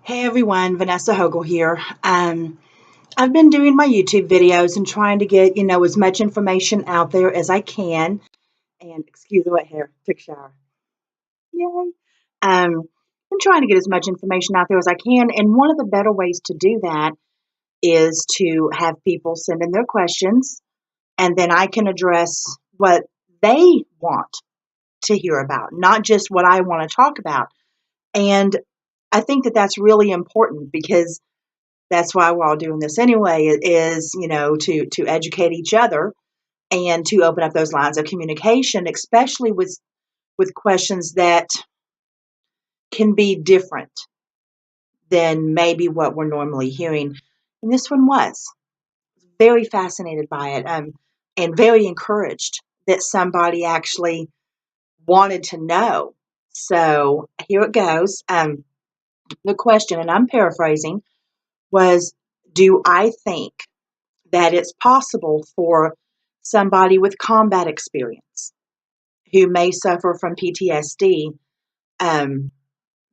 Hey everyone, Vanessa Hogel here. I've been doing my YouTube videos and trying to get, as much information out there as I can. And excuse the wet hair, took a shower. Yay. I'm trying to get as much information out there as I can. And one of the better ways to do that is to have people send in their questions and then I can address what they want to hear about, not just what I want to talk about. And I think that that's really important because that's why we're all doing this anyway, is, to educate each other and to open up those lines of communication, especially with questions that can be different than maybe what we're normally hearing. And this one was very fascinated by it, and very encouraged that somebody actually wanted to know. So here it goes. The question, and I'm paraphrasing, was, do I think that it's possible for somebody with combat experience who may suffer from PTSD, um,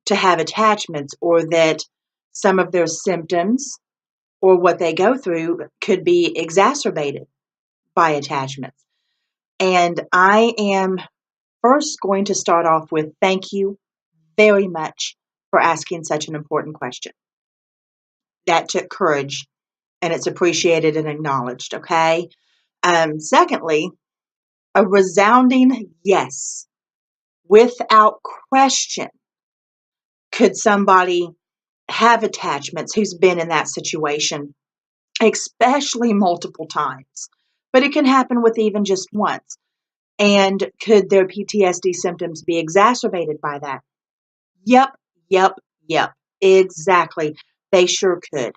to have attachments, or that some of their symptoms or what they go through could be exacerbated by attachments? And I am first going to start off with thank you very much for asking such an important question. That took courage and it's appreciated and acknowledged, okay? Secondly, a resounding yes. Without question, could somebody have attachments who's been in that situation, especially multiple times? But it can happen with even just once. And could their PTSD symptoms be exacerbated by that? Yep, yep, yep. Exactly. They sure could.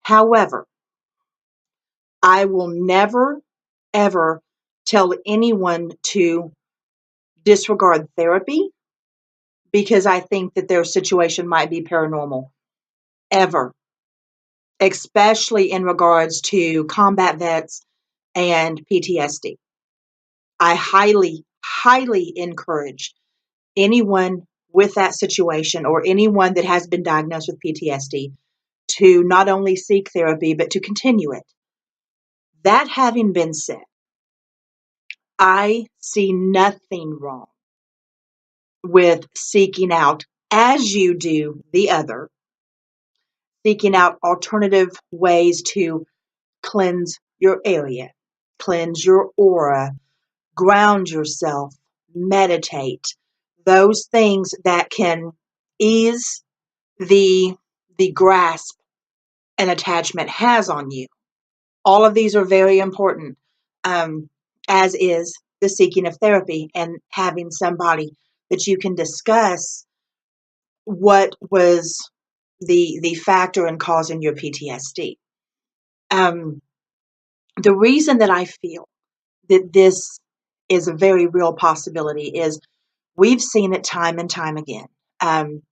However, I will never, ever tell anyone to disregard therapy because I think that their situation might be paranormal, ever, especially in regards to combat vets and PTSD. I highly, highly encourage anyone with that situation or anyone that has been diagnosed with PTSD to not only seek therapy, but to continue it. That having been said, I see nothing wrong with seeking out, as you do the other, seeking out alternative ways to cleanse your area, cleanse your aura, ground yourself, meditate, those things that can ease the grasp an attachment has on you. All of these are very important, um, as is the seeking of therapy and having somebody that you can discuss what was the factor in causing your PTSD. Um, the reason that I feel that this is a very real possibility is we've seen it time and time again. Um,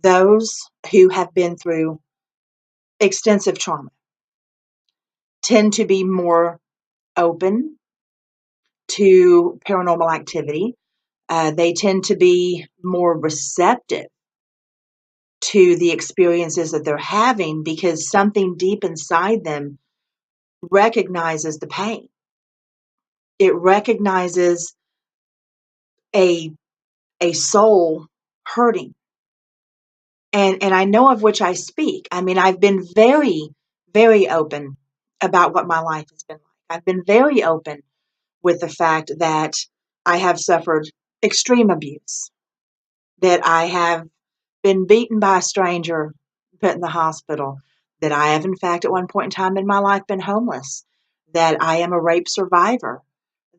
those who have been through extensive trauma tend to be more open to paranormal activity. They tend to be more receptive to the experiences that they're having because something deep inside them recognizes the pain. It recognizes a soul hurting. And I know of which I speak. I mean, I've been very, very open about what my life has been like. I've been very open with the fact that I have suffered extreme abuse, that I have been beaten by a stranger, put in the hospital, that I have, in fact, at one point in time in my life been homeless, that I am a rape survivor,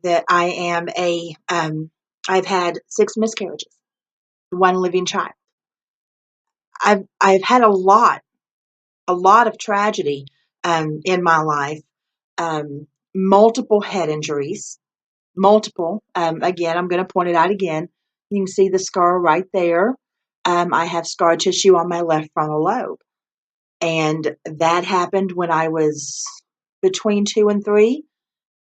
that I am I've had 6 miscarriages, 1 living child. I've had a lot of tragedy, in my life, multiple head injuries, multiple. Again, I'm going to point it out again. You can see the scar right there. I have scar tissue on my left frontal lobe. And that happened when I was between 2 and 3.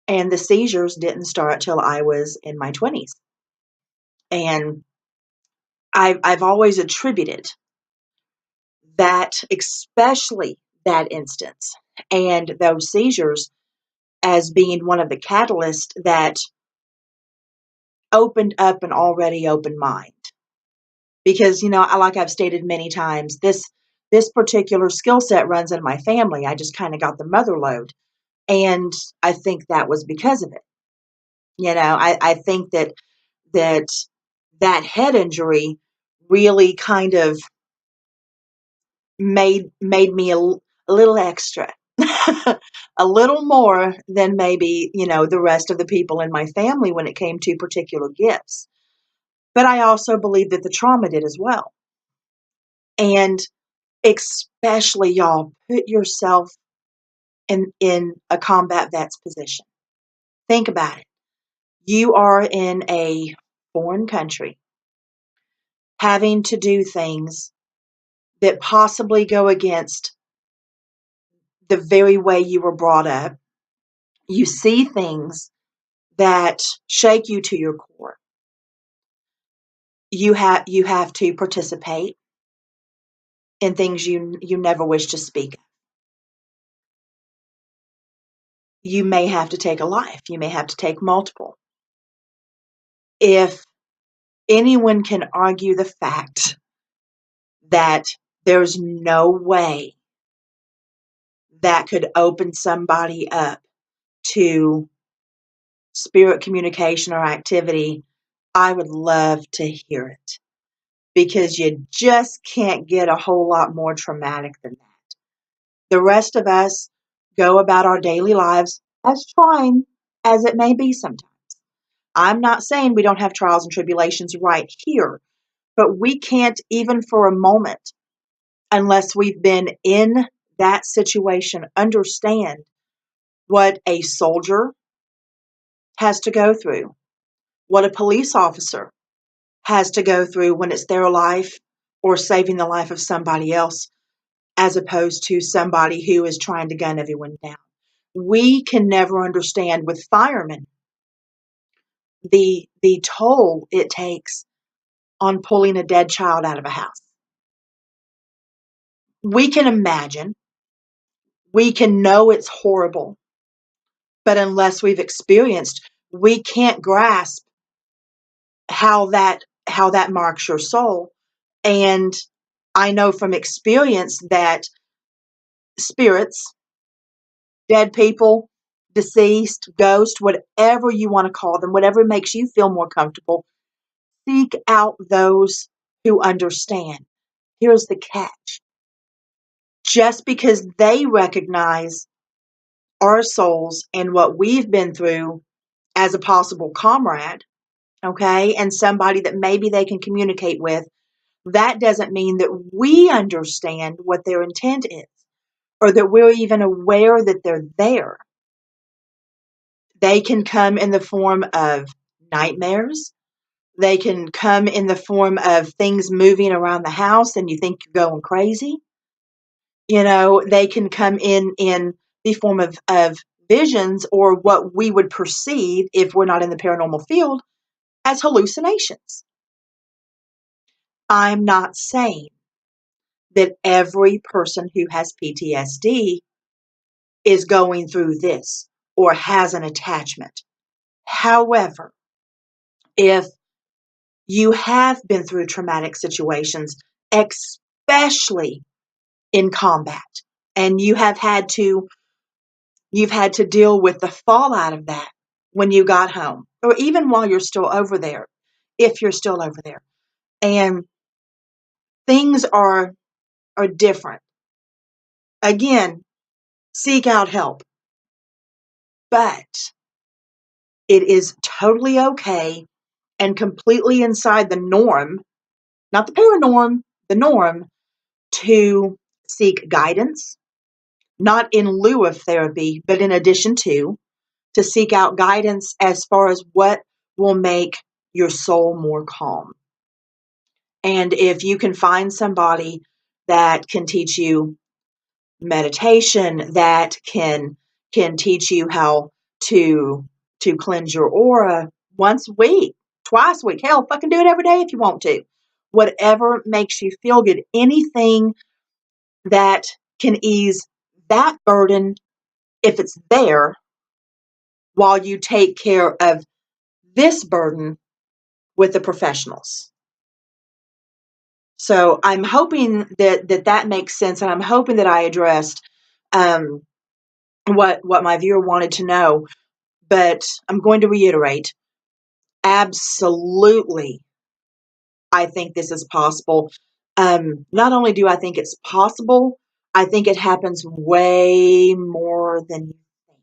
And the seizures didn't start till I was in my 20s. And I've always attributed that, especially that instance and those seizures, as being one of the catalysts that opened up an already open mind. Because, like I've stated many times, this particular skill set runs in my family. I just kind of got the mother load. And I think that was because of it. I think that that head injury really kind of made me a little extra. A little more than maybe, the rest of the people in my family when it came to particular gifts. But I also believe that the trauma did as well. And especially, y'all, put yourself in a combat vet's position. Think about it. You are in a foreign country having to do things that possibly go against the very way you were brought up. You see things that shake you to your core. You have to participate in things you never wish to speak of. You may have to take a life. You may have to take multiple. If anyone can argue the fact that there's no way that could open somebody up to spirit communication or activity, I would love to hear it, because you just can't get a whole lot more traumatic than that. The rest of us go about our daily lives, as trying as it may be sometimes. I'm not saying we don't have trials and tribulations right here, but we can't, even for a moment, unless we've been in that situation, understand what a soldier has to go through, what a police officer has to go through when it's their life or saving the life of somebody else, as opposed to somebody who is trying to gun everyone down. We can never understand with firemen the toll it takes on pulling a dead child out of a house. We can imagine, we can know it's horrible, but unless we've experienced, we can't grasp how that marks your soul. And I know from experience that spirits, dead people, deceased, ghost, whatever you want to call them, whatever makes you feel more comfortable, seek out those who understand. Here's the catch. Just because they recognize our souls and what we've been through as a possible comrade, okay, and somebody that maybe they can communicate with, that doesn't mean that we understand what their intent is, or that we're even aware that they're there. They can come in the form of nightmares. They can come in the form of things moving around the house and you think you're going crazy. They can come in the form of visions, or what we would perceive, if we're not in the paranormal field, as hallucinations. I'm not saying that every person who has PTSD is going through this or has an attachment. However, if you have been through traumatic situations, especially in combat, and you've had to deal with the fallout of that when you got home, or even while you're still over there, if you're still over there, and things are different. Again, seek out help. But it is totally okay and completely inside the norm, not the paranorm, the norm, to seek guidance, not in lieu of therapy, but in addition to seek out guidance as far as what will make your soul more calm. And if you can find somebody that can teach you meditation, that can teach you how to cleanse your aura once a week, twice a week, hell, fucking do it every day if you want to. Whatever makes you feel good. Anything that can ease that burden if it's there, while you take care of this burden with the professionals. So I'm hoping that makes sense, and I'm hoping that I addressed um, what my viewer wanted to know. But I'm going to reiterate, absolutely, I think this is possible. Not only do I think it's possible, I think it happens way more than you think.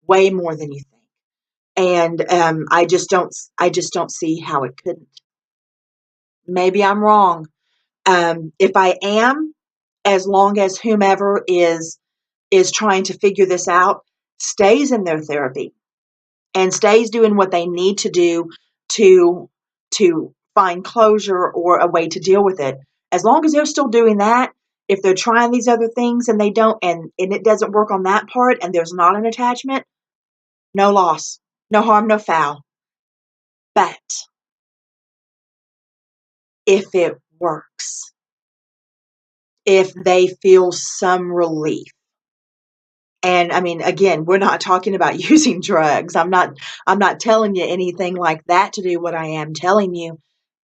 Way more than you think. And I just don't see how it couldn't. Maybe I'm wrong. If I am, as long as whomever is trying to figure this out stays in their therapy and stays doing what they need to do to find closure or a way to deal with it. As long as they're still doing that, if they're trying these other things and they don't, and it doesn't work on that part, and there's not an attachment, no loss, no harm, no foul. But if it works, if they feel some relief, and I mean, again, we're not talking about using drugs. I'm not telling you anything like that to do. What I am telling you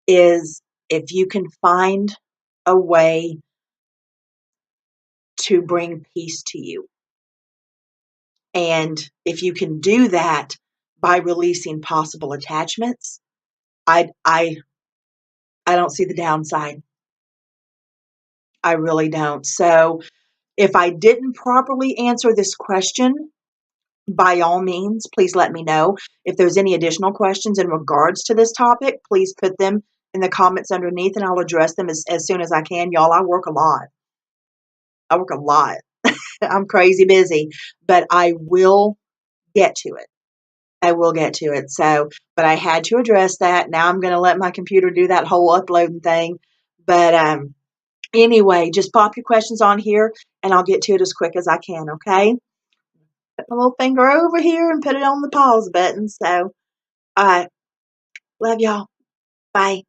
is, if you can find a way to bring peace to you, and if you can do that by releasing possible attachments, I don't see the downside. I really don't. So if I didn't properly answer this question, by all means, please let me know. If there's any additional questions in regards to this topic, please put them in the comments underneath, and I'll address them as soon as I can. Y'all, I work a lot. I work a lot. I'm crazy busy, but I will get to it. I will get to it. So, but I had to address that. Now I'm going to let my computer do that whole uploading thing. But anyway, just pop your questions on here, and I'll get to it as quick as I can, okay? Put my little finger over here and put it on the pause button. So, all right. Love y'all. Bye.